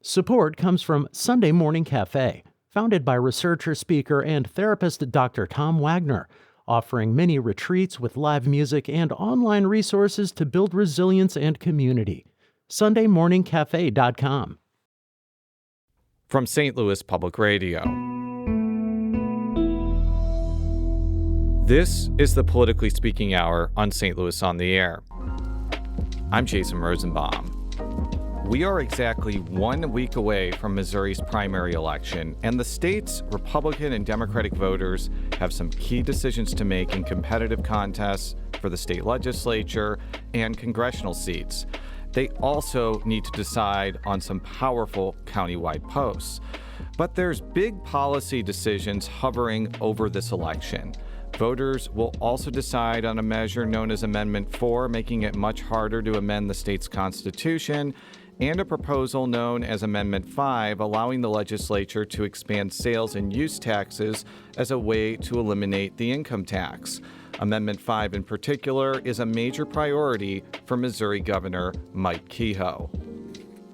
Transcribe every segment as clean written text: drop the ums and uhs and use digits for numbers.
Support comes from Sunday Morning Cafe, founded by researcher, speaker, and therapist Dr. Tom Wagner, offering many retreats with live music and online resources to build resilience and community. SundayMorningCafe.com. From St. Louis Public Radio. This is the Politically Speaking Hour on St. Louis on the Air. I'm Jason Rosenbaum. We are exactly 1 week away from Missouri's primary election, and the state's Republican and Democratic voters have some key decisions to make in competitive contests for the state legislature and congressional seats. They also need to decide on some powerful countywide posts. But there's big policy decisions hovering over this election. Voters will also decide on a measure known as Amendment 4, making it much harder to amend the state's constitution, and a proposal known as Amendment 5, allowing the legislature to expand sales and use taxes as a way to eliminate the income tax. Amendment 5 in particular is a major priority for Missouri Governor Mike Kehoe.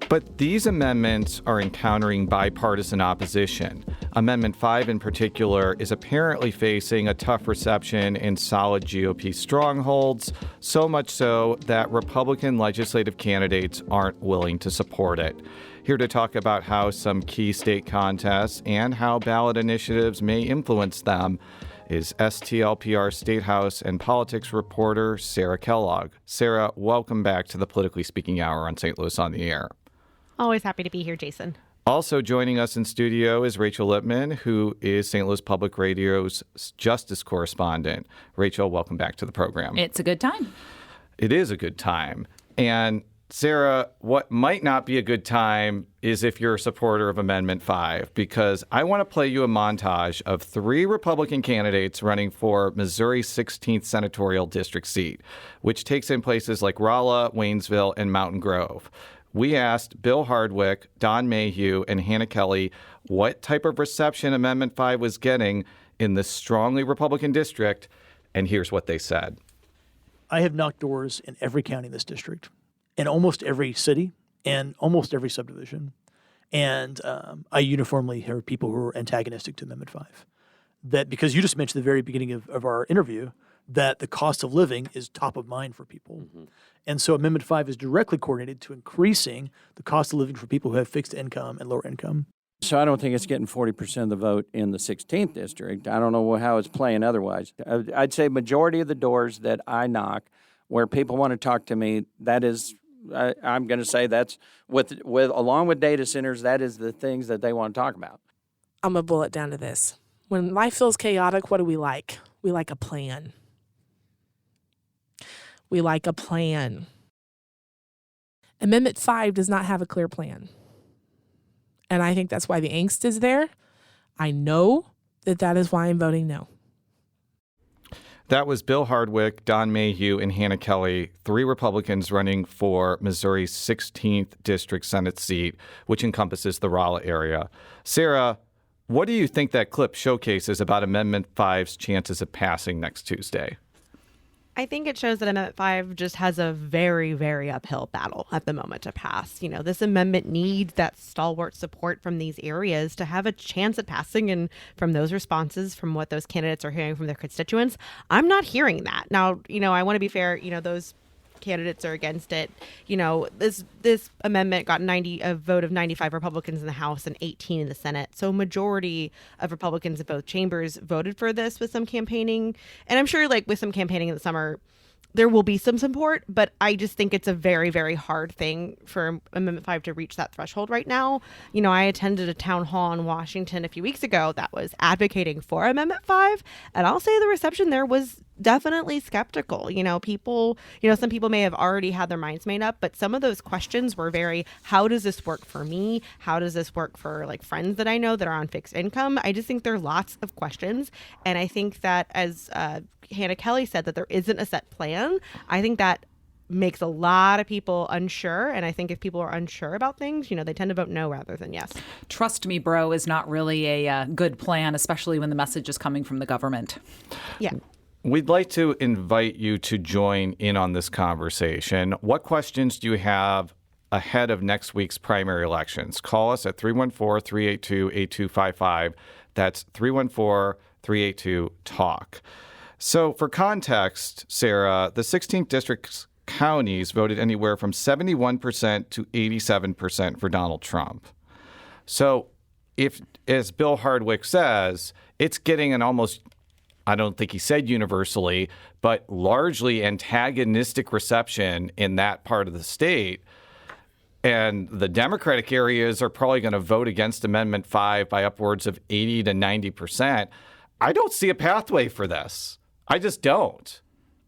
But these amendments are encountering bipartisan opposition. Amendment 5 in particular is apparently facing a tough reception in solid GOP strongholds, so much so that Republican legislative candidates aren't willing to support it. Here to talk about how some key state contests and how ballot initiatives may influence them is STLPR State House and politics reporter Sarah Kellogg. Sarah, welcome back to the Politically Speaking Hour on St. Louis on the Air. Always happy to be here, Jason. Also joining us in studio is Rachel Lippman, who is St. Louis Public Radio's justice correspondent. Rachel, welcome back to the program. It's a good time. It is a good time. And Sarah, what might not be a good time is if you're a supporter of Amendment 5, because I want to play you a montage of 3 Republican candidates running for Missouri's 16th senatorial district seat, which takes in places like Rolla, Waynesville, and Mountain Grove. We asked Bill Hardwick, Don Mayhew, and Hannah Kelly what type of reception Amendment 5 was getting in this strongly Republican district, and here's what they said. I have knocked doors in every county in this district, in almost every city, and almost every subdivision, and I uniformly hear people who are antagonistic to Amendment 5. That because you just mentioned at the very beginning of our interview that the cost of living is top of mind for people. Mm-hmm. And so Amendment 5 is directly coordinated to increasing the cost of living for people who have fixed income and lower income. So I don't think it's getting 40% of the vote in the 16th district. I don't know how it's playing otherwise. I'd say majority of the doors that I knock where people want to talk to me, that is, I'm going to say that's, with along with data centers, that is the things that they want to talk about. I'm going to boil it down to this. When life feels chaotic, what do we like? We like a plan. We like a plan. Amendment 5 does not have a clear plan. And I think that's why the angst is there. I know that is why I'm voting no. That was Bill Hardwick, Don Mayhew, and Hannah Kelly, 3 Republicans running for Missouri's 16th district Senate seat, which encompasses the Rolla area. Sarah, what do you think that clip showcases about Amendment 5's chances of passing next Tuesday? I think it shows that Amendment 5 just has a very, very uphill battle at the moment to pass. You know, this amendment needs that stalwart support from these areas to have a chance at passing. And from those responses, from what those candidates are hearing from their constituents, I'm not hearing that. Now, you know, I want to be fair, you know, those candidates are against it. You know, this amendment got a vote of 95 Republicans in the House and 18 in the Senate. So majority of Republicans in both chambers voted for this with some campaigning. And I'm sure like with some campaigning in the summer, there will be some support, but I just think it's a very, very hard thing for Amendment 5 to reach that threshold right now. You know, I attended a town hall in Washington a few weeks ago that was advocating for Amendment 5, and I'll say the reception there was definitely skeptical. You know, some people may have already had their minds made up, but some of those questions were very, how does this work for me? How does this work for like friends that I know that are on fixed income? I just think there are lots of questions, and I think that as Hannah Kelly said, that there isn't a set plan. I think that makes a lot of people unsure. And I think if people are unsure about things, you know, they tend to vote no rather than yes. Trust me, bro, is not really a good plan, especially when the message is coming from the government. Yeah. We'd like to invite you to join in on this conversation. What questions do you have ahead of next week's primary elections. Call us at 314-382-8255. That's 314-382-TALK. So for context, Sarah, the 16th district's counties voted anywhere from 71% to 87% for Donald Trump. So if, as Bill Hardwick says, it's getting an almost, I don't think he said universally, but largely antagonistic reception in that part of the state. And the Democratic areas are probably going to vote against Amendment 5 by upwards of 80 to 90%. I don't see a pathway for this. I just don't.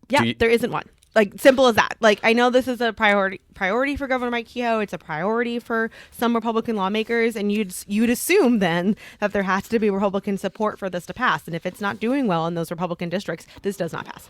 Yeah, there isn't one. Like, simple as that. Like, I know this is a priority for Governor Mike Kehoe. It's a priority for some Republican lawmakers, and you'd assume then that there has to be Republican support for this to pass. And if it's not doing well in those Republican districts, this does not pass.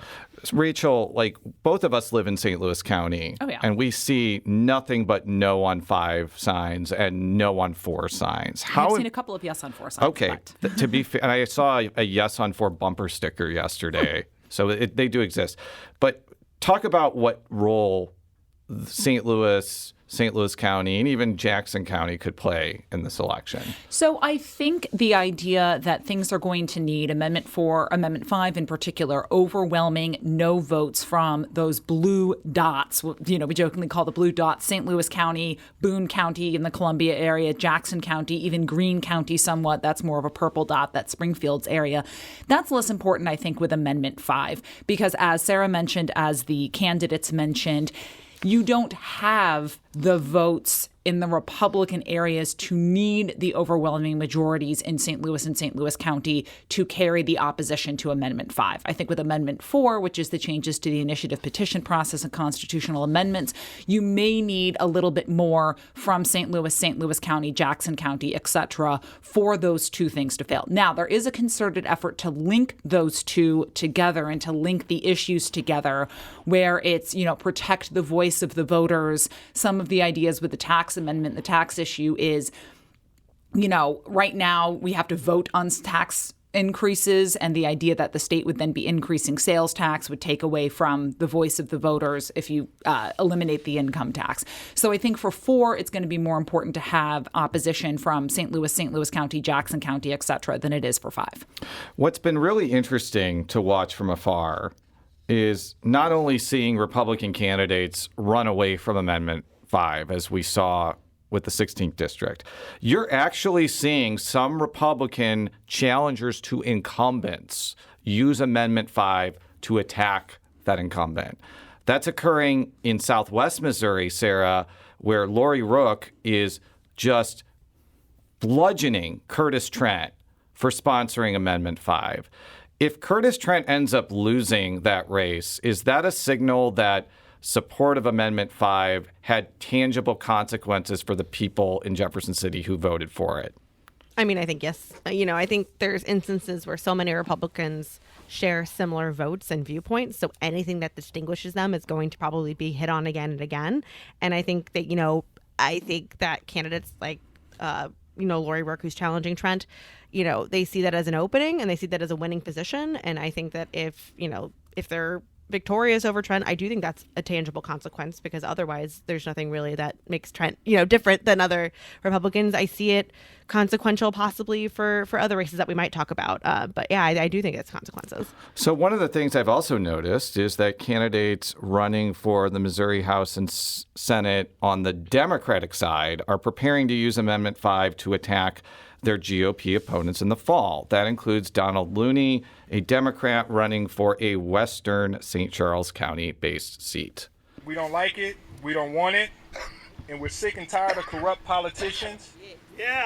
Rachel, like, both of us live in St. Louis County, and we see nothing but no on 5 signs and no on 4 signs. I've seen a couple of yes on 4 signs. Okay, to be fair, and I saw a yes on 4 bumper sticker yesterday, so they do exist. But talk about what role St. Louis County, and even Jackson County could play in this election. So I think the idea that things are going to need Amendment 4, Amendment 5 in particular, overwhelming no votes from those blue dots, we jokingly call the blue dots, St. Louis County, Boone County in the Columbia area, Jackson County, even Greene County somewhat. That's more of a purple dot, that Springfield's area. That's less important, I think, with Amendment 5, because as Sarah mentioned, as the candidates mentioned, you don't have the votes in the Republican areas to need the overwhelming majorities in St. Louis and St. Louis County to carry the opposition to Amendment 5. I think with Amendment 4, which is the changes to the initiative petition process and constitutional amendments, you may need a little bit more from St. Louis County, Jackson County, et cetera, for those two things to fail. Now, there is a concerted effort to link those two together and to link the issues together where it's, protect the voice of the voters. Some of the ideas with the tax amendment, the tax issue is, right now we have to vote on tax increases, and the idea that the state would then be increasing sales tax would take away from the voice of the voters if you eliminate the income tax. So I think for 4, it's going to be more important to have opposition from St. Louis County, Jackson County, et cetera, than it is for 5. What's been really interesting to watch from afar is not only seeing Republican candidates run away from Amendment 5, as we saw with the 16th district. You're actually seeing some Republican challengers to incumbents use Amendment 5 to attack that incumbent. That's occurring in Southwest Missouri, Sarah, where Lori Rook is just bludgeoning Curtis Trent for sponsoring Amendment 5. If Curtis Trent ends up losing that race, is that a signal that support of Amendment 5 had tangible consequences for the people in Jefferson City who voted for it? I mean, I think yes. I think there's instances where so many Republicans share similar votes and viewpoints. So anything that distinguishes them is going to probably be hit on again and again. And I think that candidates like, Lori Rook, who's challenging Trent, they see that as an opening and they see that as a winning position. And I think that if they're victorious over Trent, I do think that's a tangible consequence, because otherwise there's nothing really that makes Trent, different than other Republicans. I see it consequential possibly for other races that we might talk about. But yeah, I do think it's consequences. So one of the things I've also noticed is that candidates running for the Missouri House and Senate on the Democratic side are preparing to use Amendment 5 to attack their GOP opponents in the fall. That includes Donald Looney, a Democrat running for a Western St. Charles County-based seat. We don't like it. We don't want it. And we're sick and tired of corrupt politicians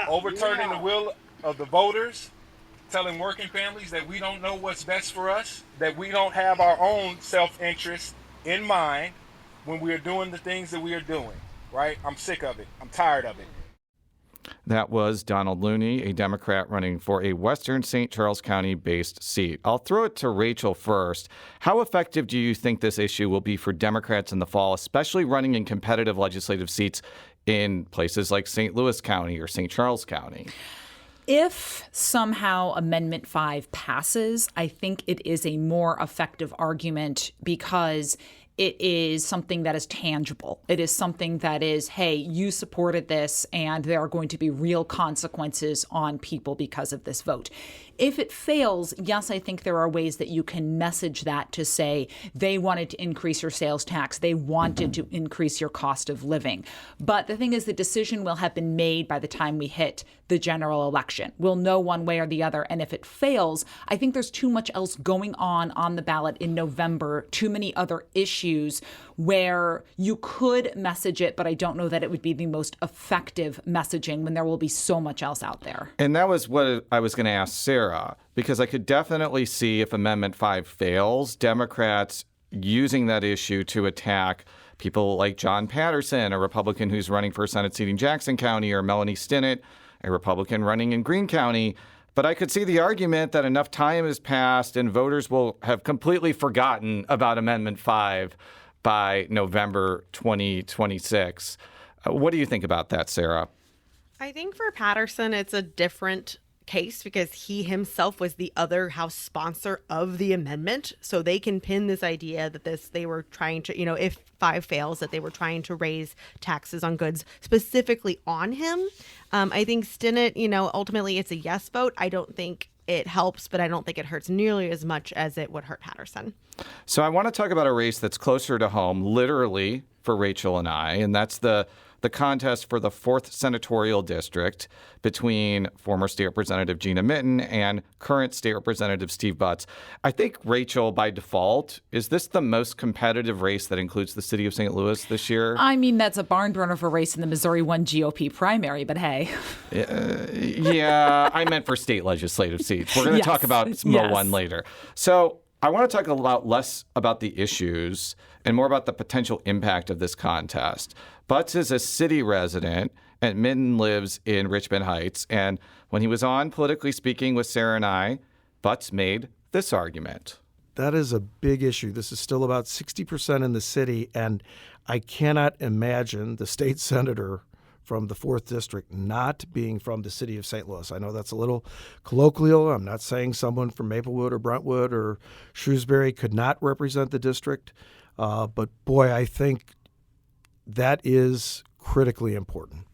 overturning the will of the voters, telling working families that we don't know what's best for us, that we don't have our own self-interest in mind when we are doing the things that we are doing, right? I'm sick of it. I'm tired of it. That was Donald Looney, a Democrat running for a Western St. Charles County-based seat. I'll throw it to Rachel first. How effective do you think this issue will be for Democrats in the fall, especially running in competitive legislative seats in places like St. Louis County or St. Charles County? If somehow Amendment 5 passes, I think it is a more effective argument, because it is something that is tangible. It is something that is, hey, you supported this and there are going to be real consequences on people because of this vote. If it fails, yes, I think there are ways that you can message that to say they wanted to increase your sales tax, they wanted to increase your cost of living. But the thing is, the decision will have been made by the time we hit the general election. We'll know one way or the other. And if it fails, I think there's too much else going on the ballot in November, too many other issues where you could message it, but I don't know that it would be the most effective messaging when there will be so much else out there. And that was what I was going to ask Sarah, because I could definitely see if Amendment 5 fails, Democrats using that issue to attack people like John Patterson, a Republican who's running for a Senate seat in Jackson County, or Melanie Stinnett, a Republican running in Greene County. But I could see the argument that enough time has passed and voters will have completely forgotten about Amendment 5 by November 2026. What do you think about that, Sarah? I think for Patterson, it's a different case because he himself was the other House sponsor of the amendment. So they can pin this idea that they were trying to, if 5 fails, that they were trying to raise taxes on goods specifically on him. I think Stinnett, ultimately it's a yes vote. I don't think it helps, but I don't think it hurts nearly as much as it would hurt Patterson. So I want to talk about a race that's closer to home, literally, for Rachel and I, and that's the contest for the 4th Senatorial District between former State Representative Gina Mitten and current State Representative Steve Butts. I think, Rachel, by default, is this the most competitive race that includes the city of St. Louis this year? I mean, that's a barn burner of a race in the Missouri 1 GOP primary, but hey. Yeah, I meant for state legislative seats. We're going to talk about Mo 1 later. So I want to talk a lot less about the issues and more about the potential impact of this contest. Butts is a city resident, and Mitten lives in Richmond Heights. And when he was on Politically Speaking with Sarah and I, Butts made this argument. That is a big issue. This is still about 60% in the city, and I cannot imagine the state senator from the 4th District not being from the city of St. Louis. I know that's a little colloquial. I'm not saying someone from Maplewood or Brentwood or Shrewsbury could not represent the district, but boy, I think that is critically important.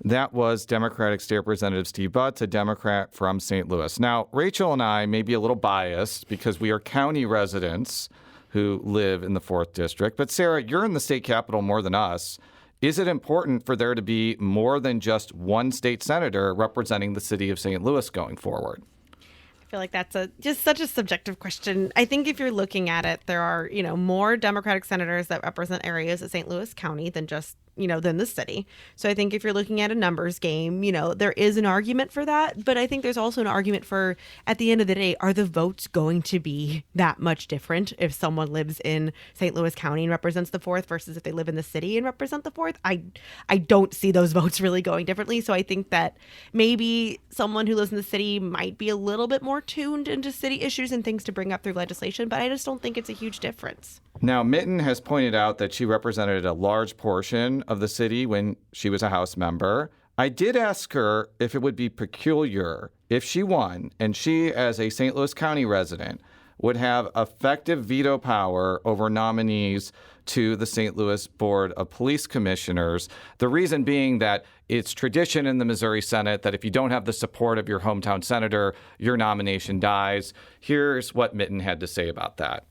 That was Democratic State Representative Steve Butts, a Democrat from St. Louis. Now, Rachel and I may be a little biased because we are county residents who live in the 4th District. But Sarah, you're in the state capitol more than us. Is it important for there to be more than just one state senator representing the city of St. Louis going forward? I feel like that's just such a subjective question. I think if you're looking at it, there are, more Democratic senators that represent areas of St. Louis County than just, than the city. So I think if you're looking at a numbers game, there is an argument for that. But I think there's also an argument for, at the end of the day, are the votes going to be that much different if someone lives in St. Louis County and represents the 4th versus if they live in the city and represent the 4th? I don't see those votes really going differently. So I think that maybe someone who lives in the city might be a little bit more tuned into city issues and things to bring up through legislation, but I just don't think it's a huge difference. Now, Mitten has pointed out that she represented a large portion of the city when she was a House member. I did ask her if it would be peculiar if she won and she, as a St. Louis County resident, would have effective veto power over nominees to the St. Louis Board of Police Commissioners. The reason being that it's tradition in the Missouri Senate that if you don't have the support of your hometown senator, your nomination dies. Here's what Mitten had to say about that.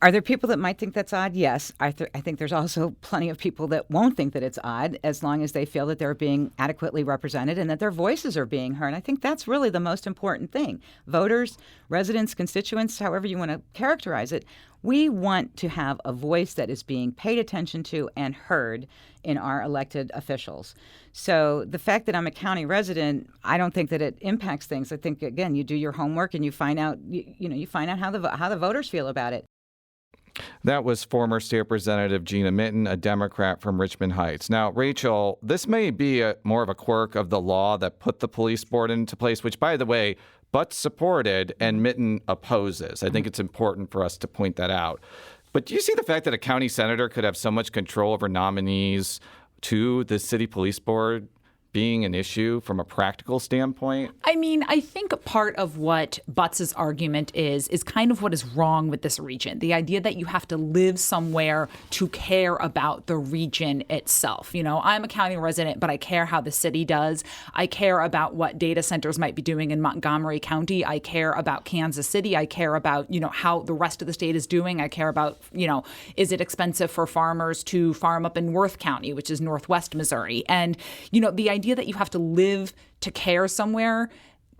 Are there people that might think that's odd? Yes. I think there's also plenty of people that won't think that it's odd as long as they feel that they're being adequately represented and that their voices are being heard. I think that's really the most important thing. Voters, residents, constituents, however you want to characterize it, we want to have a voice that is being paid attention to and heard in our elected officials. So the fact that I'm a county resident, I don't think that it impacts things. I think, again, you do your homework and you find out, you find out how the voters feel about it. That was former State Representative Gina Mitten, a Democrat from Richmond Heights. Now, Rachel, this may be more of a quirk of the law that put the police board into place, which, by the way, Butts supported and Mitten opposes. I think it's important for us to point that out. But do you see the fact that a county senator could have so much control over nominees to the city police board being an issue from a practical standpoint? I mean, I think part of what Butts's argument is kind of what is wrong with this region. The idea that you have to live somewhere to care about the region itself. You know, I'm a county resident, but I care how the city does. I care about what data centers might be doing in Montgomery County. I care about Kansas City. I care about, you know, how the rest of the state is doing. I care about, you know, is it expensive for farmers to farm up in Worth County, which is northwest Missouri? And, you know, the idea that you have to live to care somewhere,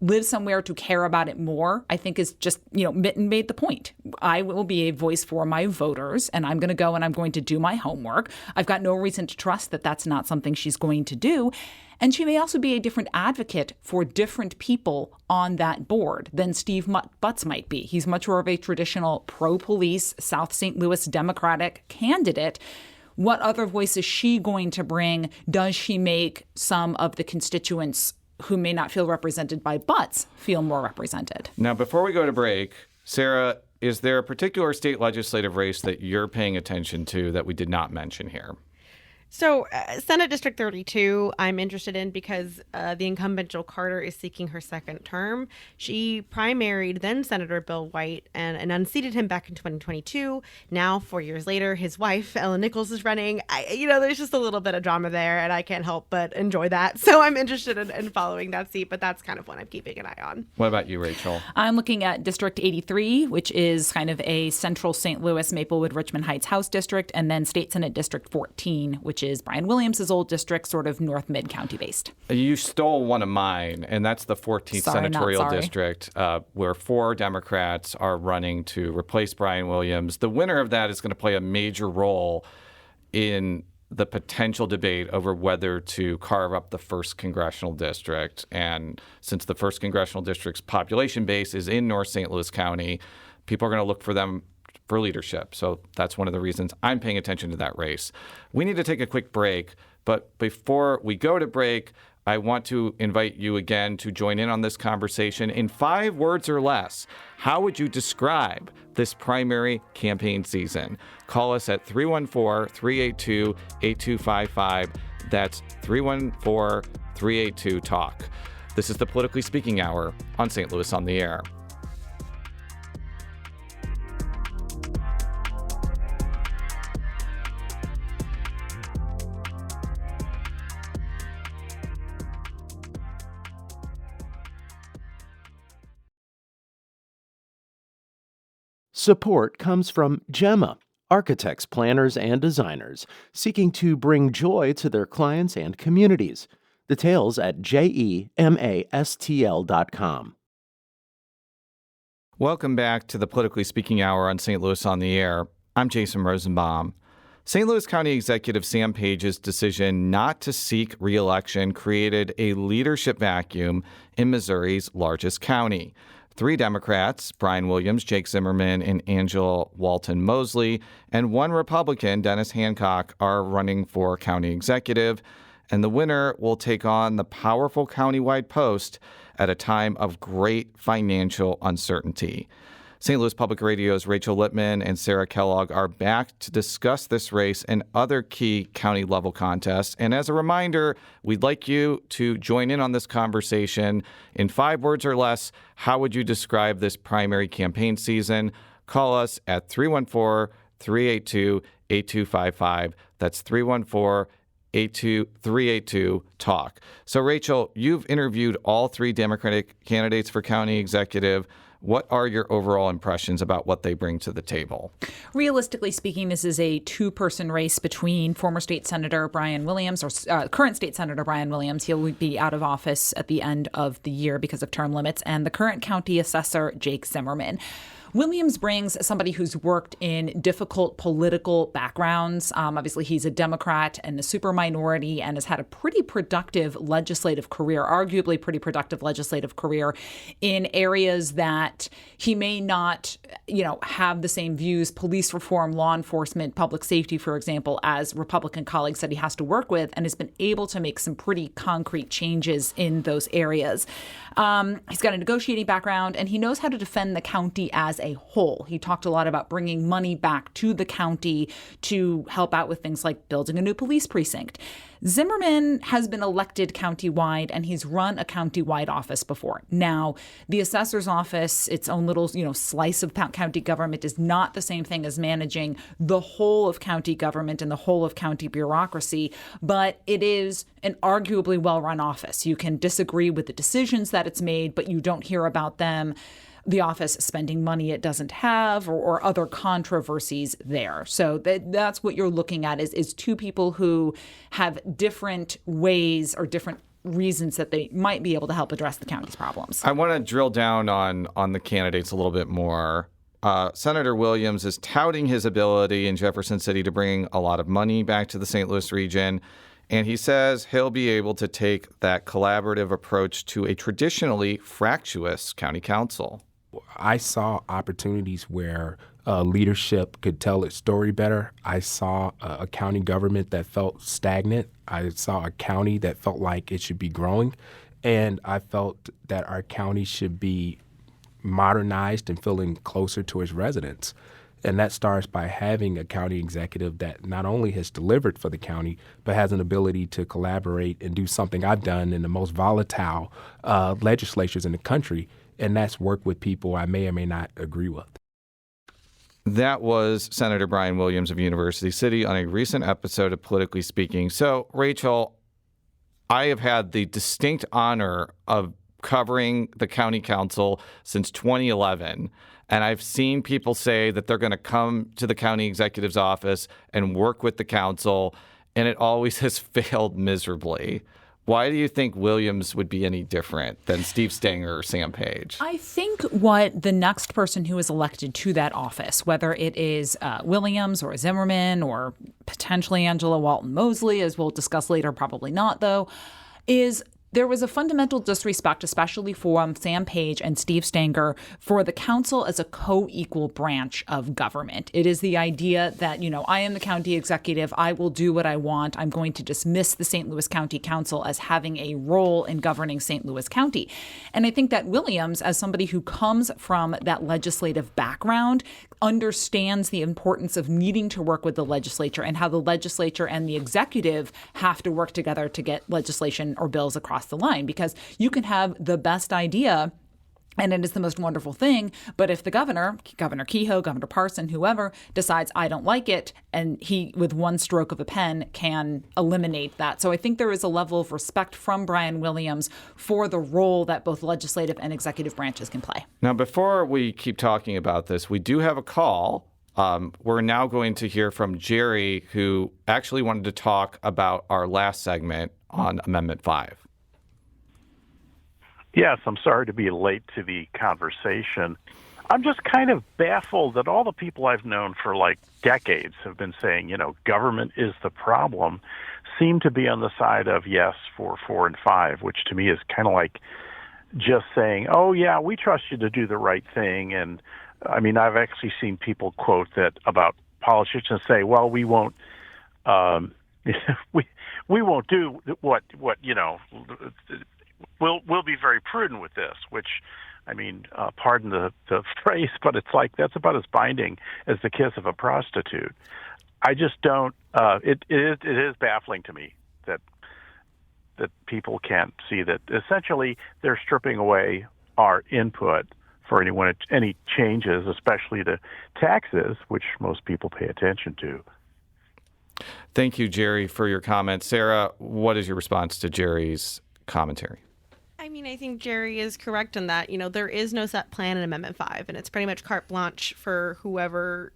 live somewhere to care about it more, I think is just, you know, Mitten made the point. I will be a voice for my voters, and I'm going to go and I'm going to do my homework. I've got no reason to trust that that's not something she's going to do. And she may also be a different advocate for different people on that board than Steve Butts might be. He's much more of a traditional pro-police South St. Louis Democratic candidate. What other voice is she going to bring? Does she make some of the constituents who may not feel represented by Butts feel more represented? Now, before we go to break, Sarah, is there a particular state legislative race that you're paying attention to that we did not mention here? So Senate District 32, I'm interested in because the incumbent Jill Carter is seeking her second term. She primaried then Senator Bill White and unseated him back in 2022. Now, 4 years later, his wife, Ellen Nichols, is running. There's just a little bit of drama there, and I can't help but enjoy that. So I'm interested in following that seat, but that's kind of one I'm keeping an eye on. What about you, Rachel? I'm looking at District 83, which is kind of a central St. Louis, Maplewood, Richmond Heights House district, and then State Senate District 14, which is Brian Williams' old district, sort of North Mid-County based. You stole one of mine, and that's the 14th Senatorial District, where 4 Democrats are running to replace Brian Williams. The winner of that is going to play a major role in the potential debate over whether to carve up the 1st Congressional District. And since the 1st Congressional District's population base is in North St. Louis County, people are going to look for them for leadership. So that's one of the reasons I'm paying attention to that race. We need to take a quick break, but before we go to break, I want to invite you again to join in on this conversation. In 5 words or less, how would you describe this primary campaign season? Call us at 314-382-8255. That's 314-382-TALK. This is the Politically Speaking Hour on St. Louis on the Air. Support comes from Gemma, architects, planners, and designers seeking to bring joy to their clients and communities. Details at gemastl.com. Welcome back to the Politically Speaking Hour on St. Louis on the Air. I'm Jason Rosenbaum. St. Louis County Executive Sam Page's decision not to seek re-election created a leadership vacuum in Missouri's largest county. 3 Democrats, Brian Williams, Jake Zimmerman, and Angela Walton Mosley, and 1 Republican, Dennis Hancock, are running for county executive, and the winner will take on the powerful countywide post at a time of great financial uncertainty. St. Louis Public Radio's Rachel Lippman and Sarah Kellogg are back to discuss this race and other key county-level contests. And as a reminder, we'd like you to join in on this conversation. In 5 words or less, how would you describe this primary campaign season? Call us at 314-382-8255. That's 314-382-TALK. So, Rachel, you've interviewed all 3 Democratic candidates for county executive. What are your overall impressions about what they bring to the table? Realistically speaking, this is a 2-person race between former state senator Brian Williams, or current state senator Brian Williams. He'll be out of office at the end of the year because of term limits, and the current county assessor Jake Zimmerman. Williams brings somebody who's worked in difficult political backgrounds. Obviously, he's a Democrat and a super minority and has had a pretty productive legislative career, arguably pretty productive legislative career in areas that he may not, have the same views, police reform, law enforcement, public safety, for example, as Republican colleagues that he has to work with, and has been able to make some pretty concrete changes in those areas. He's got a negotiating background, and he knows how to defend the county as a whole. He talked a lot about bringing money back to the county to help out with things like building a new police precinct. Zimmerman has been elected countywide, and he's run a countywide office before. Now, the assessor's office, its own little, slice of county government, is not the same thing as managing the whole of county government and the whole of county bureaucracy, but it is an arguably well-run office. You can disagree with the decisions that it's made, but you don't hear about them. The office spending money it doesn't have, or other controversies there. So that's what you're looking at is two people who have different ways or different reasons that they might be able to help address the county's problems. I want to drill down on the candidates a little bit more. Senator Williams is touting his ability in Jefferson City to bring a lot of money back to the St. Louis region. And he says he'll be able to take that collaborative approach to a traditionally fractious county council. I saw opportunities where leadership could tell its story better. I saw a county government that felt stagnant. I saw a county that felt like it should be growing. And I felt that our county should be modernized and feeling closer to its residents. And that starts by having a county executive that not only has delivered for the county, but has an ability to collaborate and do something I've done in the most volatile legislatures in the country, and that's work with people I may or may not agree with. That was Senator Brian Williams of University City on a recent episode of Politically Speaking. So, Rachel, I have had the distinct honor of covering the county council since 2011. And I've seen people say that they're going to come to the county executive's office and work with the council, and it always has failed miserably. Why do you think Williams would be any different than Steve Stenger or Sam Page? I think what the next person who is elected to that office, whether it is Williams or Zimmerman or potentially Angela Walton Mosley, as we'll discuss later, probably not though, is there was a fundamental disrespect, especially for Sam Page and Steve Stenger, for the council as a co-equal branch of government. It is the idea that, I am the county executive. I will do what I want. I'm going to dismiss the St. Louis County Council as having a role in governing St. Louis County. And I think that Williams, as somebody who comes from that legislative background, understands the importance of needing to work with the legislature and how the legislature and the executive have to work together to get legislation or bills across the line, because you can have the best idea and it is the most wonderful thing, but if the Governor Kehoe, Governor Parson, whoever, decides I don't like it, and he, with one stroke of a pen, can eliminate that. So I think there is a level of respect from Brian Williams for the role that both legislative and executive branches can play. Now, before we keep talking about this, we do have a call. We're now going to hear from Jerry, who actually wanted to talk about our last segment on Amendment 5. Yes, I'm sorry to be late to the conversation. I'm just kind of baffled that all the people I've known for like decades have been saying, government is the problem, seem to be on the side of yes for 4 and 5, which to me is kind of like just saying, oh, yeah, we trust you to do the right thing. And I mean, I've actually seen people quote that about politicians say, well, we won't we won't do what We'll be very prudent with this, which, I mean, pardon the phrase, but it's like that's about as binding as the kiss of a prostitute. I just don't. It is baffling to me that people can't see that essentially they're stripping away our input for any changes, especially to taxes, which most people pay attention to. Thank you, Jerry, for your comment. Sarah, what is your response to Jerry's commentary? I mean, I think Jerry is correct in that, there is no set plan in Amendment 5, and it's pretty much carte blanche for whoever,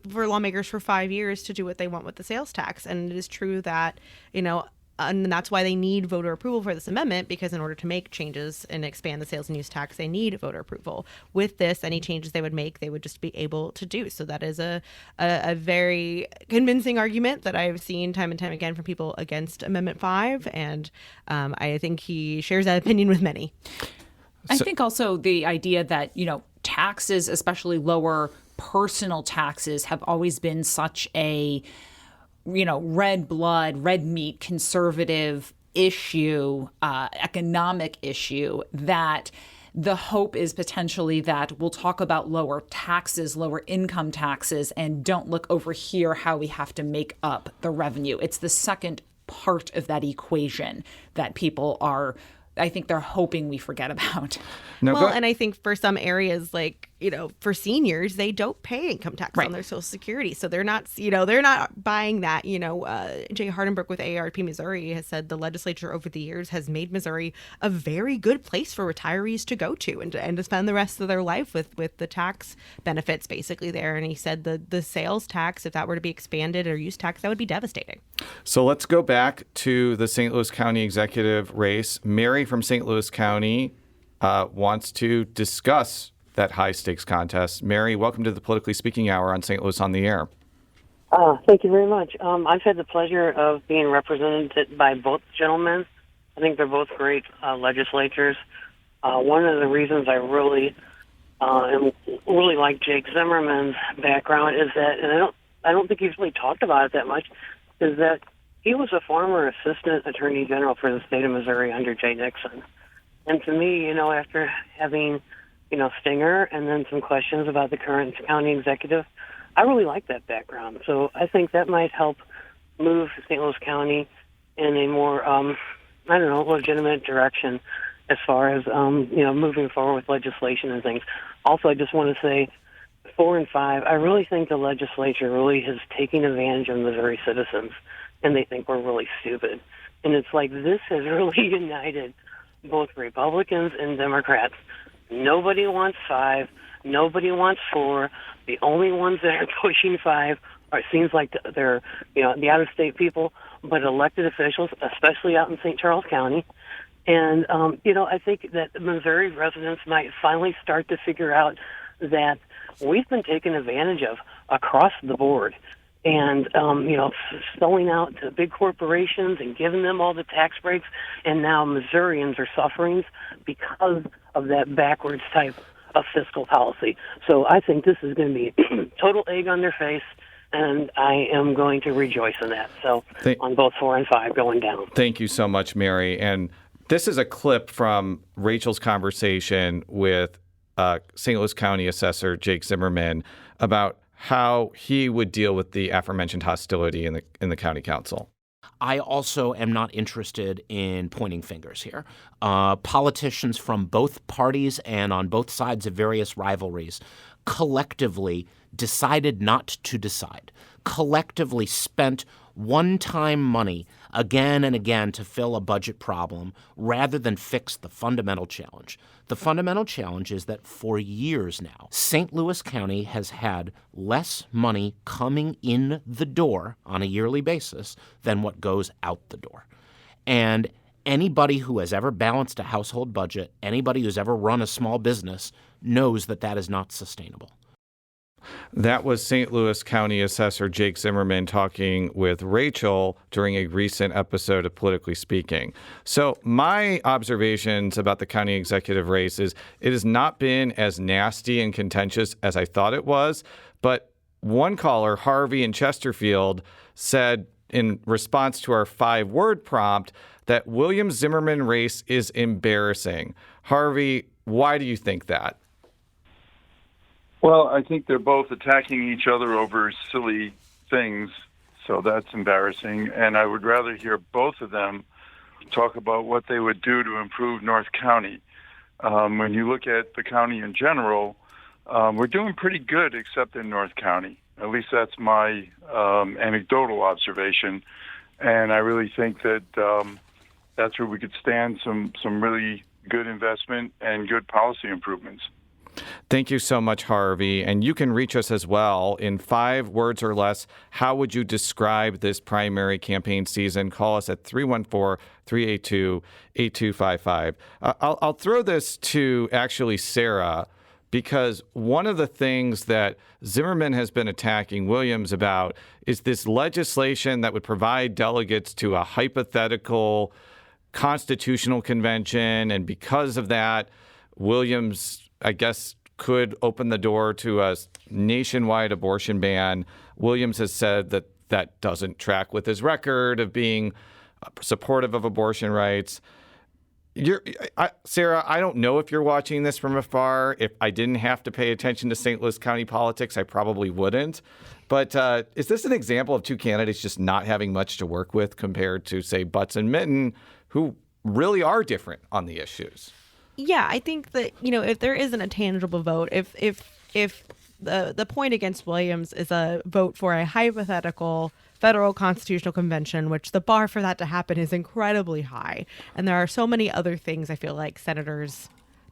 for lawmakers for 5 years to do what they want with the sales tax. And it is true that, and that's why they need voter approval for this amendment, because in order to make changes and expand the sales and use tax, they need voter approval. With this, any changes they would make, they would just be able to do. So that is a very convincing argument that I've seen time and time again from people against Amendment 5. And I think he shares that opinion with many. I think also the idea that, taxes, especially lower personal taxes, have always been such a red blood, red meat, conservative issue, economic issue, that the hope is potentially that we'll talk about lower taxes, lower income taxes, and don't look over here how we have to make up the revenue. It's the second part of that equation that people are, I think they're hoping we forget about. And I think for some areas, like, for seniors, they don't pay income tax on their Social Security. So they're not buying that. Jay Hardenbrook with AARP Missouri has said the legislature over the years has made Missouri a very good place for retirees to go to and to spend the rest of their life with the tax benefits basically there. And he said the sales tax, if that were to be expanded, or use tax, that would be devastating. So let's go back to the St. Louis County executive race. Mary from St. Louis County wants to discuss that high-stakes contest. Mary, welcome to the Politically Speaking Hour on St. Louis on the Air. Thank you very much. I've had the pleasure of being represented by both gentlemen. I think they're both great legislators. One of the reasons I really like Jake Zimmerman's background is that, and I don't think he's really talked about it that much, is that he was a former assistant attorney general for the state of Missouri under Jay Nixon. And to me, after having Stinger and then some questions about the current county executive, I really like that background. So I think that might help move St. Louis County in a more, legitimate direction as far as, moving forward with legislation and things. Also, I just want to say 4 and 5, I really think the legislature really is taking advantage of Missouri citizens, and they think we're really stupid. And it's like this has really united both Republicans and Democrats. Nobody wants 5. Nobody wants 4. The only ones that are pushing 5 seems like they're, the out-of-state people, but elected officials, especially out in St. Charles County. And, I think that Missouri residents might finally start to figure out that we've been taken advantage of across the board. And, selling out to big corporations and giving them all the tax breaks. And now Missourians are suffering because of that backwards type of fiscal policy. So I think this is going to be total egg on their face, and I am going to rejoice in that. So on both 4 and 5 going down. Thank you so much, Mary. And this is a clip from Rachel's conversation with St. Louis County Assessor Jake Zimmerman about how he would deal with the aforementioned hostility in the county council. I also am not interested in pointing fingers here. Politicians from both parties and on both sides of various rivalries collectively decided not to decide, collectively spent one-time money again and again to fill a budget problem rather than fix the fundamental challenge. The fundamental challenge is that for years now, St. Louis County has had less money coming in the door on a yearly basis than what goes out the door. And anybody who has ever balanced a household budget, anybody who's ever run a small business knows that that is not sustainable. That was St. Louis County Assessor Jake Zimmerman talking with Rachel during a recent episode of Politically Speaking. So my observations about the county executive race is it has not been as nasty and contentious as I thought it was. But one caller, Harvey in Chesterfield, said in response to our 5-word prompt that William Zimmerman race is embarrassing. Harvey, why do you think that? Well, I think they're both attacking each other over silly things, so that's embarrassing. And I would rather hear both of them talk about what they would do to improve North County. When you look at the county in general, we're doing pretty good except in North County. At least that's my anecdotal observation. And I really think that that's where we could stand some really good investment and good policy improvements. Thank you so much, Harvey. And you can reach us as well in 5 words or less. How would you describe this primary campaign season? Call us at 314-382-8255. I'll throw this to actually Sarah, because one of the things that Zimmerman has been attacking Williams about is this legislation that would provide delegates to a hypothetical constitutional convention. And because of that, Williams, I guess, could open the door to a nationwide abortion ban. Williams has said that that doesn't track with his record of being supportive of abortion rights. Sarah, I don't know if you're watching this from afar. If I didn't have to pay attention to St. Louis County politics, I probably wouldn't. But is this an example of two candidates just not having much to work with compared to, say, Butts and Mitten, who really are different on the issues? Yeah, I think that, if there isn't a tangible vote, if the point against Williams is a vote for a hypothetical federal constitutional convention, which the bar for that to happen is incredibly high. And there are so many other things I feel like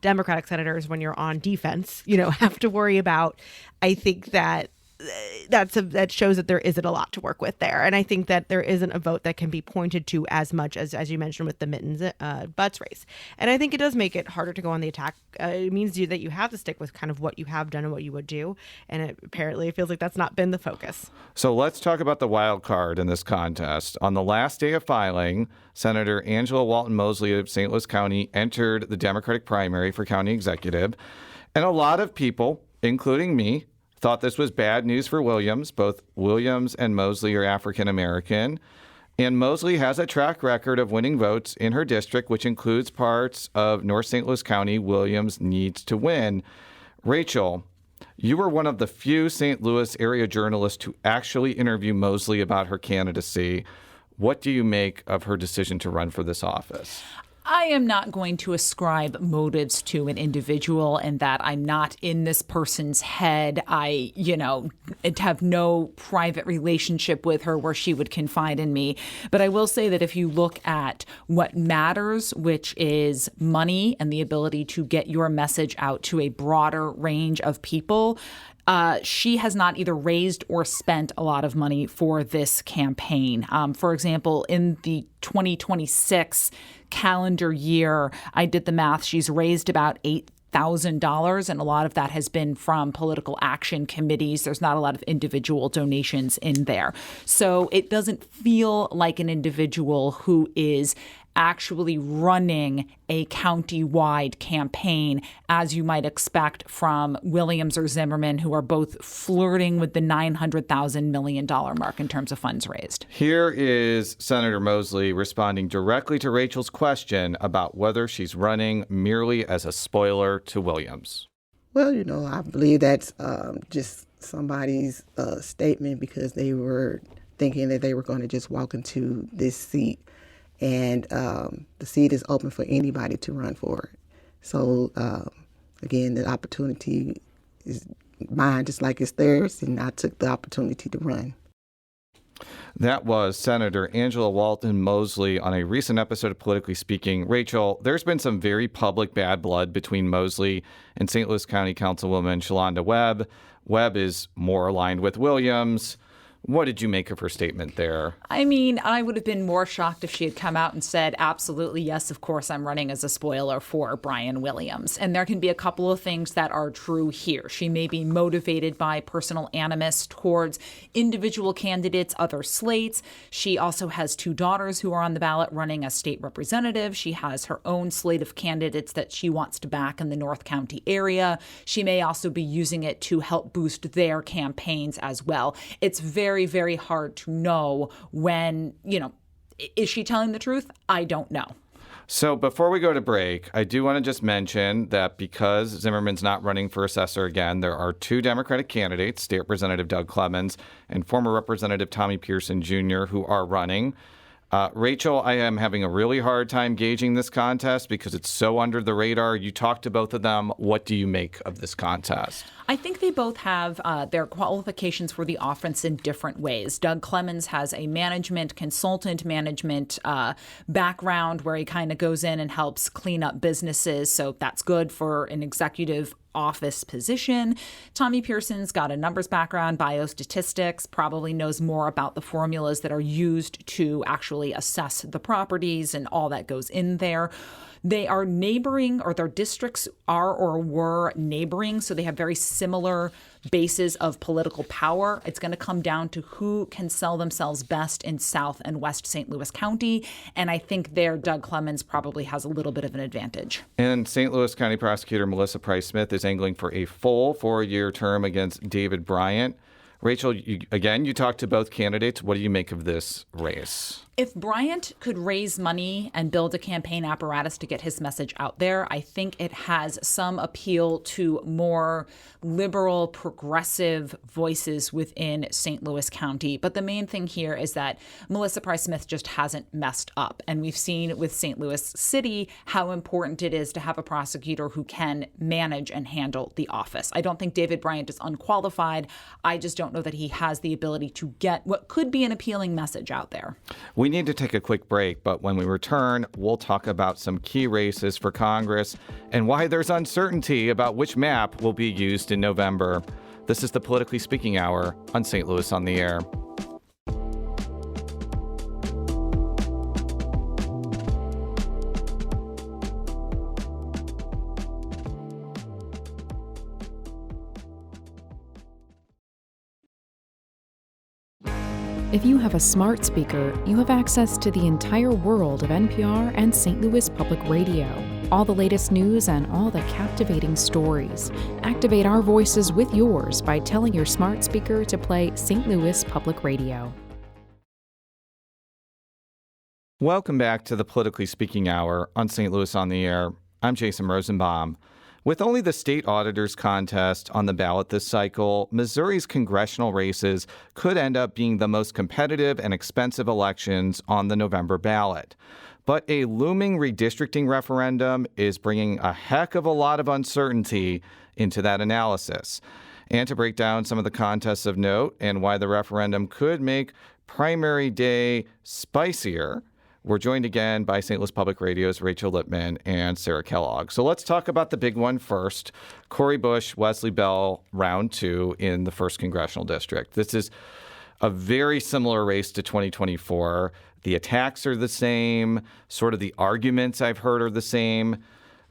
Democratic senators, when you're on defense, have to worry about. I think that that shows that there isn't a lot to work with there. And I think that there isn't a vote that can be pointed to as much as you mentioned with the Mittens Butts race. And I think it does make it harder to go on the attack. It means that you have to stick with kind of what you have done and what you would do. And apparently it feels like that's not been the focus. So let's talk about the wild card in this contest. On the last day of filing, Senator Angela Walton Mosley of St. Louis County entered the Democratic primary for county executive. And a lot of people, including me, thought this was bad news for Williams. Both Williams and Mosley are African American. And Mosley has a track record of winning votes in her district, which includes parts of North St. Louis County Williams needs to win. Rachel, you were one of the few St. Louis area journalists to actually interview Mosley about her candidacy. What do you make of her decision to run for this office? I am not going to ascribe motives to an individual and that I'm not in this person's head. I, have no private relationship with her where she would confide in me. But I will say that if you look at what matters, which is money and the ability to get your message out to a broader range of people, she has not either raised or spent a lot of money for this campaign. For example, in the 2026 calendar year, I did the math, she's raised about $8,000, and a lot of that has been from political action committees. There's not a lot of individual donations in there. So it doesn't feel like an individual who is actually running a county-wide campaign, as you might expect from Williams or Zimmerman, who are both flirting with the $900,000 million mark in terms of funds raised. Here is Senator Mosley responding directly to Rachel's question about whether she's running merely as a spoiler to Williams. Well, I believe that's just somebody's statement because they were thinking that they were going to just walk into this seat. And the seat is open for anybody to run for it. So, again, the opportunity is mine just like it's theirs, and I took the opportunity to run. That was Senator Angela Walton Mosley on a recent episode of Politically Speaking. Rachel, there's been some very public bad blood between Mosley and St. Louis County Councilwoman Shalonda Webb. Webb is more aligned with Williams. What did you make of her statement there? I mean, I would have been more shocked if she had come out and said, absolutely, yes, of course, I'm running as a spoiler for Brian Williams. And there can be a couple of things that are true here. She may be motivated by personal animus towards individual candidates, other slates. She also has two daughters who are on the ballot running as state representative. She has her own slate of candidates that she wants to back in the North County area. She may also be using it to help boost their campaigns as well. It's very, very hard to know when, is she telling the truth? I don't know. So before we go to break, I do want to just mention that because Zimmerman's not running for assessor again, there are two Democratic candidates, State Representative Doug Clemens and former Representative Tommy Pearson Jr., who are running. Rachel, I am having a really hard time gauging this contest because it's so under the radar. You talked to both of them. What do you make of this contest? I think they both have their qualifications for the offense in different ways. Doug Clemens has a consultant management background where he kind of goes in and helps clean up businesses. So that's good for an executive office position. Tommy Pearson's got a numbers background, biostatistics, probably knows more about the formulas that are used to actually assess the properties and all that goes in there. They are neighboring, or their districts are or were neighboring, so they have very similar bases of political power. It's going to come down to who can sell themselves best in South and West St. Louis County, and I think there Doug Clemens probably has a little bit of an advantage. And St. Louis County Prosecutor Melissa Price-Smith is angling for a full 4-year term against David Bryant. Rachel, you talked to both candidates. What do you make of this race? If Bryant could raise money and build a campaign apparatus to get his message out there, I think it has some appeal to more liberal, progressive voices within St. Louis County. But the main thing here is that Melissa Price Smith just hasn't messed up. And we've seen with St. Louis City how important it is to have a prosecutor who can manage and handle the office. I don't think David Bryant is unqualified. I just don't know that he has the ability to get what could be an appealing message out there. We need to take a quick break, but when we return, we'll talk about some key races for Congress and why there's uncertainty about which map will be used in November. This is the Politically Speaking Hour on St. Louis on the Air. If you have a smart speaker, you have access to the entire world of NPR and St. Louis Public Radio. All the latest news and all the captivating stories. Activate our voices with yours by telling your smart speaker to play St. Louis Public Radio. Welcome back to the Politically Speaking Hour on St. Louis on the Air. I'm Jason Rosenbaum. With only the state auditors contest on the ballot this cycle, Missouri's congressional races could end up being the most competitive and expensive elections on the November ballot. But a looming redistricting referendum is bringing a heck of a lot of uncertainty into that analysis. And to break down some of the contests of note and why the referendum could make primary day spicier, we're joined again by St. Louis Public Radio's Rachel Lippman and Sarah Kellogg. So let's talk about the big one first. Cori Bush, Wesley Bell, round 2 in the 1st Congressional District. This is a very similar race to 2024. The attacks are the same. Sort of the arguments I've heard are the same.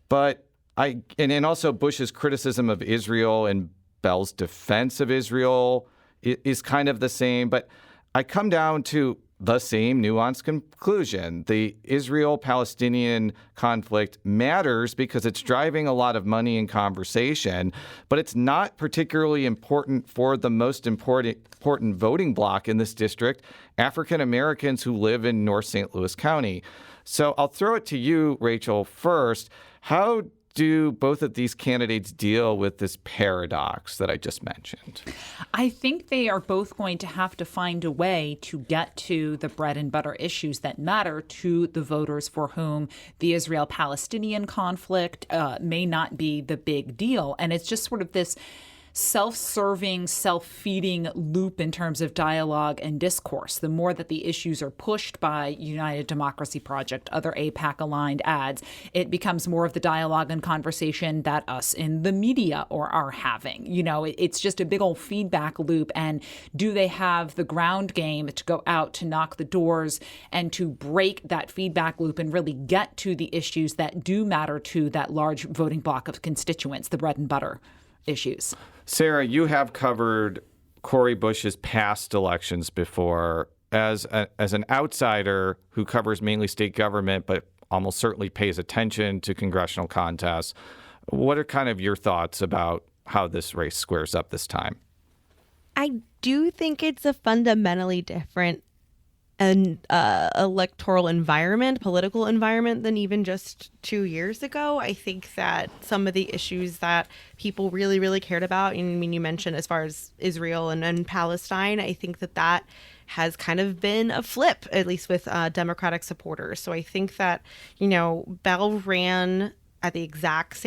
But and also Bush's criticism of Israel and Bell's defense of Israel is kind of the same. But I come down to the same nuanced conclusion. The Israel-Palestinian conflict matters because it's driving a lot of money and conversation, but it's not particularly important for the most important voting bloc in this district, African Americans who live in North St. Louis County. So I'll throw it to you, Rachel, first. How do both of these candidates deal with this paradox that I just mentioned? I think they are both going to have to find a way to get to the bread and butter issues that matter to the voters for whom the Israel-Palestinian conflict may not be the big deal. And it's just sort of this self-serving, self-feeding loop in terms of dialogue and discourse. The more that the issues are pushed by United Democracy Project, other AIPAC-aligned ads, it becomes more of the dialogue and conversation that us in the media are having. You know, it's just a big old feedback loop. And do they have the ground game to go out to knock the doors and to break that feedback loop and really get to the issues that do matter to that large voting bloc of constituents, the bread and butter issues? Sarah, you have covered Cori Bush's past elections before. As an outsider who covers mainly state government, but almost certainly pays attention to congressional contests, what are kind of your thoughts about how this race squares up this time? I do think it's a fundamentally different electoral environment, political environment than even just 2 years ago. I think that some of the issues that people really, really cared about, I mean, you mentioned as far as Israel and Palestine, I think that has kind of been a flip, at least with Democratic supporters. So I think that, you know, Bell ran at the exact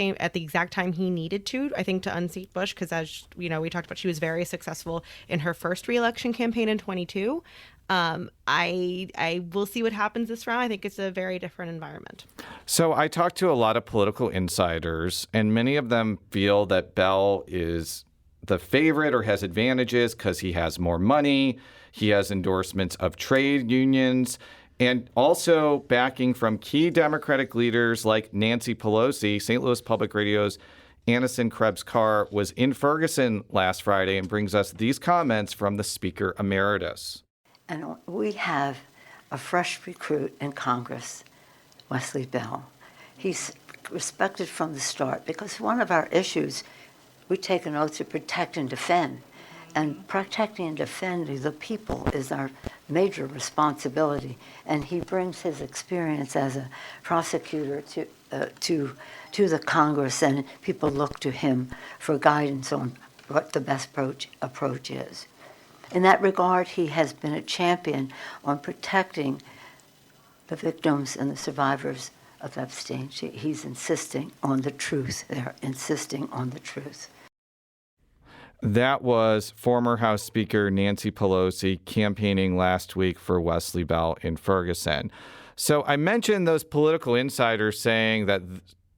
time he needed to, I think, to unseat Bush, because as you know, we talked about, she was very successful in her first reelection campaign in 22. I will see what happens this round. I think it's a very different environment. So I talked to a lot of political insiders, and many of them feel that Bell is the favorite or has advantages because he has more money, he has endorsements of trade unions, and also backing from key Democratic leaders like Nancy Pelosi. St. Louis Public Radio's Annison Krebs-Carr was in Ferguson last Friday and brings us these comments from the Speaker Emeritus. And we have a fresh recruit in Congress, Wesley Bell. He's respected from the start because one of our issues, we take an oath to protect and defend. And protecting and defending the people is our major responsibility, and he brings his experience as a prosecutor to the Congress, and people look to him for guidance on what the best approach is. In that regard, he has been a champion on protecting the victims and the survivors of Epstein. He's insisting on the truth. They're insisting on the truth. That was former House Speaker Nancy Pelosi campaigning last week for Wesley Bell in Ferguson. So I mentioned those political insiders saying that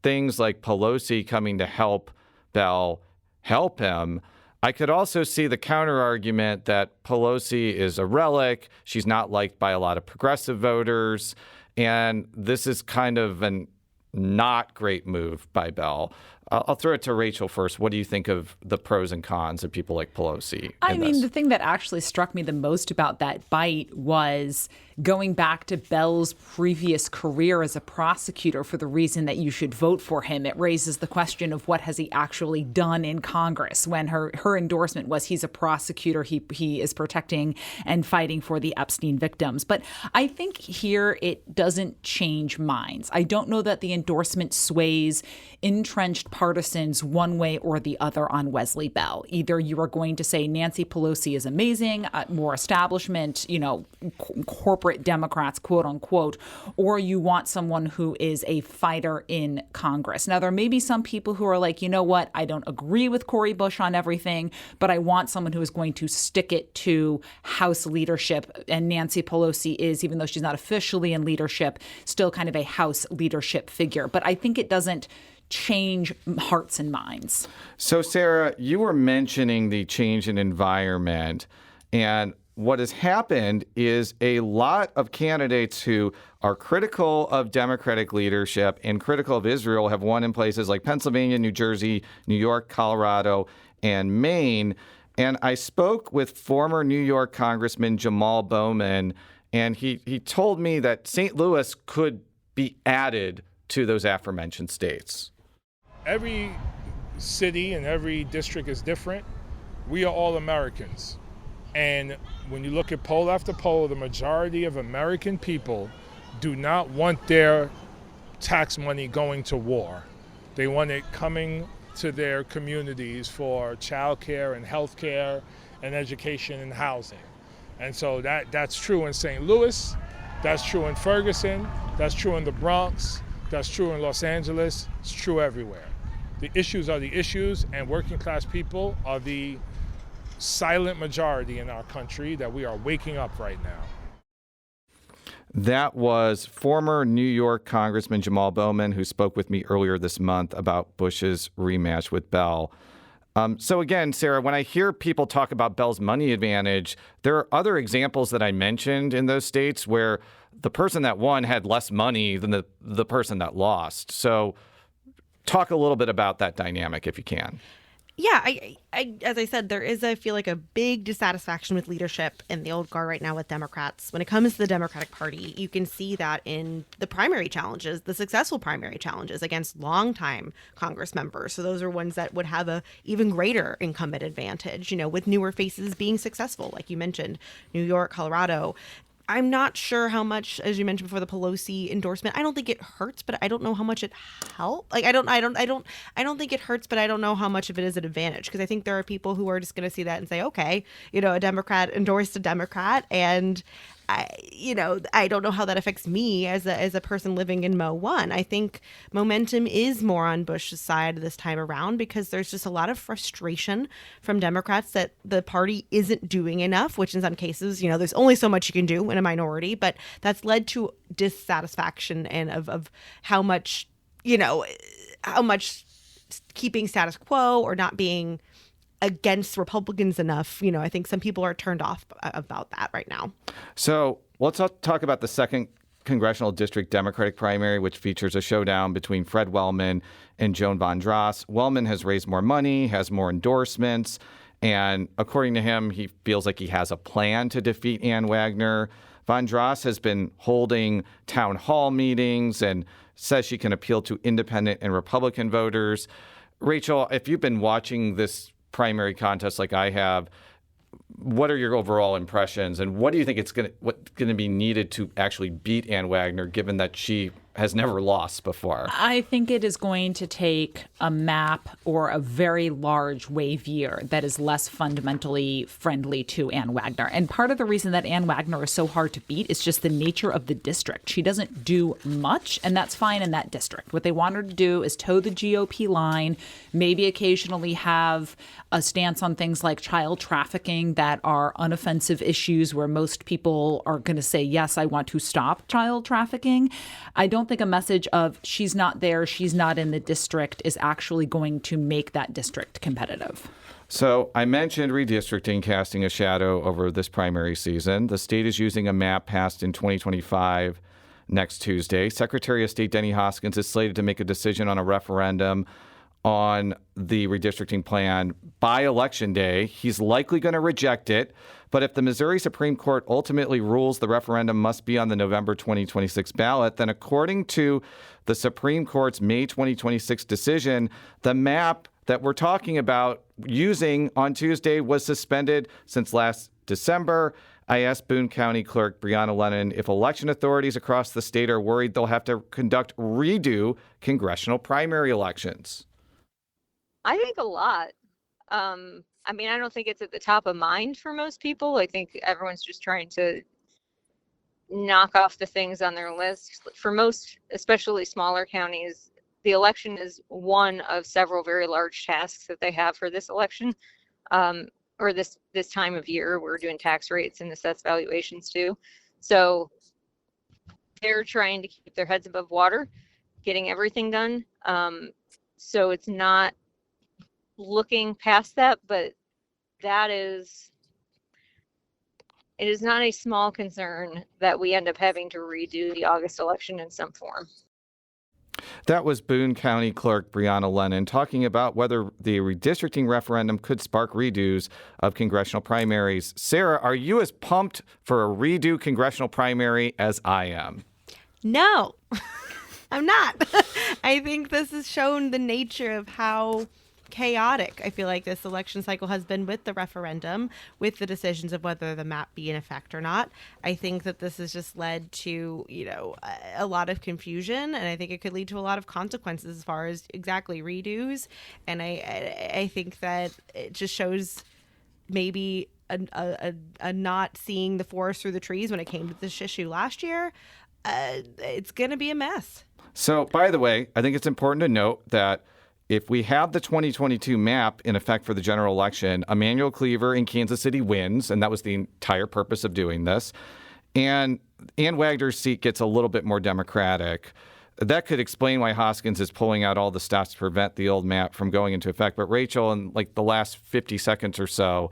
things like Pelosi coming to help Bell help him. I could also see the counter argument that Pelosi is a relic. She's not liked by a lot of progressive voters. And this is kind of a not great move by Bell. I'll throw it to Rachel first. What do you think of the pros and cons of people like Pelosi? I mean, the thing that actually struck me the most about that bite was going back to Bell's previous career as a prosecutor for the reason that you should vote for him. It raises the question of what has he actually done in Congress when her endorsement was he's a prosecutor, he is protecting and fighting for the Epstein victims. But I think here it doesn't change minds. I don't know that the endorsement sways entrenched partisans one way or the other on Wesley Bell. Either you are going to say Nancy Pelosi is amazing, more establishment, corporate Democrats, quote unquote, or you want someone who is a fighter in Congress. Now, there may be some people who are like, you know what, I don't agree with Cori Bush on everything, but I want someone who is going to stick it to House leadership. And Nancy Pelosi is, even though she's not officially in leadership, still kind of a House leadership figure. But I think it doesn't change hearts and minds. So, Sarah, you were mentioning the change in environment, and what has happened is a lot of candidates who are critical of Democratic leadership and critical of Israel have won in places like Pennsylvania, New Jersey, New York, Colorado, and Maine. And I spoke with former New York Congressman Jamal Bowman, and he told me that St. Louis could be added to those aforementioned states. Every city and every district is different. We are all Americans. And when you look at poll after poll, the majority of American people do not want their tax money going to war. They want it coming to their communities for childcare and healthcare and education and housing. And so that's true in St. Louis, that's true in Ferguson, that's true in the Bronx, that's true in Los Angeles, it's true everywhere. The issues are the issues, and working class people are the silent majority in our country that we are waking up right now. That was former New York Congressman Jamal Bowman, who spoke with me earlier this month about Bush's rematch with Bell. So again, Sarah, when I hear people talk about Bell's money advantage, there are other examples that I mentioned in those states where the person that won had less money than the person that lost. So talk a little bit about that dynamic if you can. Yeah, I as I said, there is, I feel like, a big dissatisfaction with leadership in the old guard right now with Democrats. When it comes to the Democratic Party, you can see that in the primary challenges, the successful primary challenges against longtime Congress members. So those are ones that would have a even greater incumbent advantage, with newer faces being successful, like you mentioned, New York, Colorado. I'm not sure how much, as you mentioned before, the Pelosi endorsement. I don't think it hurts, but I don't know how much it helps. Like I don't think it hurts, but I don't know how much of it is an advantage, because I think there are people who are just going to see that and say, okay, a Democrat endorsed a Democrat, and I don't know how that affects me as a person living in Mo 1. I think momentum is more on Bush's side this time around, because there's just a lot of frustration from Democrats that the party isn't doing enough, which in some cases, there's only so much you can do in a minority, but that's led to dissatisfaction and of how much keeping status quo or not being against Republicans enough. I think some people are turned off about that right now. So let's talk about the second congressional district Democratic primary, which features a showdown between Fred Wellman and Joan Von Dross. Wellman has raised more money, has more endorsements, and according to him, he feels like he has a plan to defeat Ann Wagner. Von Dross has been holding town hall meetings and says she can appeal to independent and Republican voters. Rachel, if you've been watching this primary contest like I have, what are your overall impressions, and what do you think what's going to be needed to actually beat Ann Wagner, given that she has never lost before? I think it is going to take a map or a very large wave year that is less fundamentally friendly to Ann Wagner. And part of the reason that Ann Wagner is so hard to beat is just the nature of the district. She doesn't do much, and that's fine in that district. What they want her to do is toe the GOP line, maybe occasionally have a stance on things like child trafficking that are unoffensive issues where most people are going to say, yes, I want to stop child trafficking. I don't think a message of she's not there, she's not in the district is actually going to make that district competitive. So I mentioned redistricting casting a shadow over this primary season. The state is using a map passed in 2025 next Tuesday. Secretary of State Denny Hoskins is slated to make a decision on a referendum on the redistricting plan by Election Day. He's likely going to reject it, but if the Missouri Supreme Court ultimately rules the referendum must be on the November 2026 ballot, then according to the Supreme Court's May 2026 decision, the map that we're talking about using on Tuesday was suspended since last December. I asked Boone County Clerk Brianna Lennon if election authorities across the state are worried they'll have to redo congressional primary elections. I think a lot. I mean, I don't think it's at the top of mind for most people. I think everyone's just trying to knock off the things on their list. For most, especially smaller counties, the election is one of several very large tasks that they have for this election, or this time of year. We're doing tax rates and assessed valuations too. So they're trying to keep their heads above water, getting everything done. So it's not looking past that, but it is not a small concern that we end up having to redo the August election in some form. That was Boone County Clerk Brianna Lennon talking about whether the redistricting referendum could spark redos of congressional primaries. Sarah, are you as pumped for a redo congressional primary as I am? No, I'm not. I think this has shown the nature of how chaotic I feel like this election cycle has been with the referendum, with the decisions of whether the map be in effect or not. I think that this has just led to, a lot of confusion, and I think it could lead to a lot of consequences as far as exactly redos. And I think that it just shows maybe a not seeing the forest through the trees when it came to this issue last year. It's going to be a mess. So, by the way, I think it's important to note that if we have the 2022 map in effect for the general election, Emanuel Cleaver in Kansas City wins, and that was the entire purpose of doing this. And Ann Wagner's seat gets a little bit more Democratic. That could explain why Hoskins is pulling out all the stops to prevent the old map from going into effect. But Rachel, in like the last 50 seconds or so,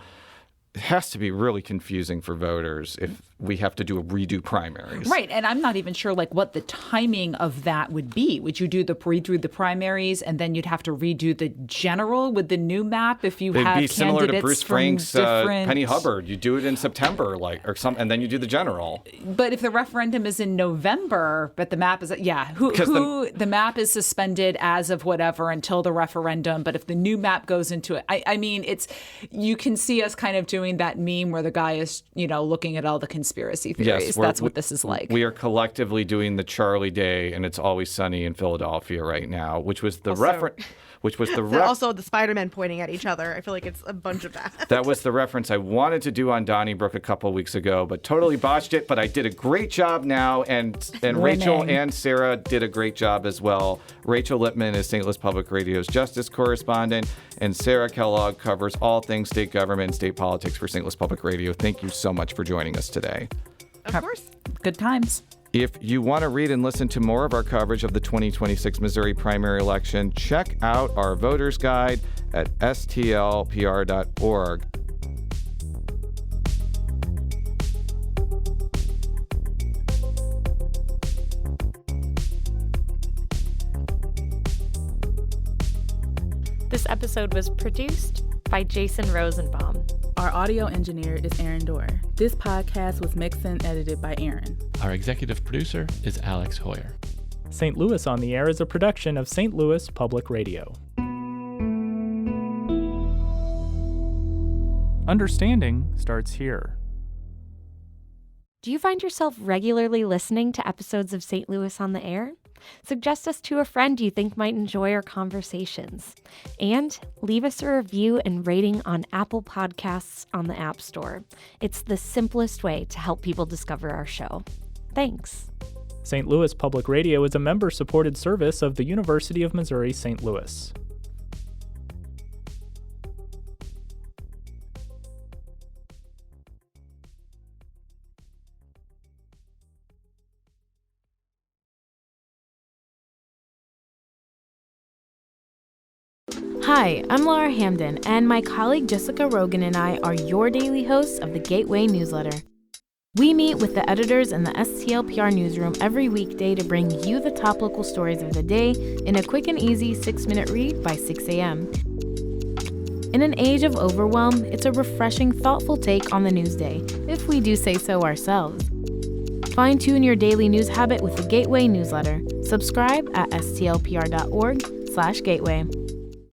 it has to be really confusing for voters if we have to do a redo primaries. Right. And I'm not even sure what the timing of that would be. Would you redo the primaries and then you'd have to redo the general with the new map if you have candidates similar to Bruce Frank's different... Penny Hubbard. You do it in September and then you do the general. But if the referendum is in November, but the map is the map is suspended as of whatever until the referendum. But if the new map goes into it, I mean, you can see us kind of doing that meme where the guy is, looking at all the conspiracy theories. Yes, that's what this is like. We are collectively doing the Charlie Day and It's Always Sunny in Philadelphia right now, which was the reference. Also the Spider-Man pointing at each other. I feel like it's a bunch of that. That was the reference I wanted to do on Donnybrook a couple weeks ago, but totally botched it. But I did a great job now, and Rachel and Sarah did a great job as well. Rachel Lippman is St. Louis Public Radio's justice correspondent, and Sarah Kellogg covers all things state government and state politics for St. Louis Public Radio. Thank you so much for joining us today. Of course. Good times. If you want to read and listen to more of our coverage of the 2026 Missouri primary election, check out our voter's guide at STLPR.org. This episode was produced by Jason Rosenbaum. Our audio engineer is Aaron Dorr. This podcast was mixed and edited by Aaron. Our executive producer is Alex Hoyer. St. Louis on the Air is a production of St. Louis Public Radio. Understanding starts here. Do you find yourself regularly listening to episodes of St. Louis on the Air? Suggest us to a friend you think might enjoy our conversations. And leave us a review and rating on Apple Podcasts on the App Store. It's the simplest way to help people discover our show. Thanks. St. Louis Public Radio is a member-supported service of the University of Missouri St. Louis. Hi, I'm Laura Hamden, and my colleague Jessica Rogan and I are your daily hosts of the Gateway newsletter. We meet with the editors in the STLPR newsroom every weekday to bring you the top local stories of the day in a quick and easy 6-minute read by 6 a.m. In an age of overwhelm, it's a refreshing, thoughtful take on the news day, if we do say so ourselves. Fine-tune your daily news habit with the Gateway newsletter. Subscribe at stlpr.org/gateway.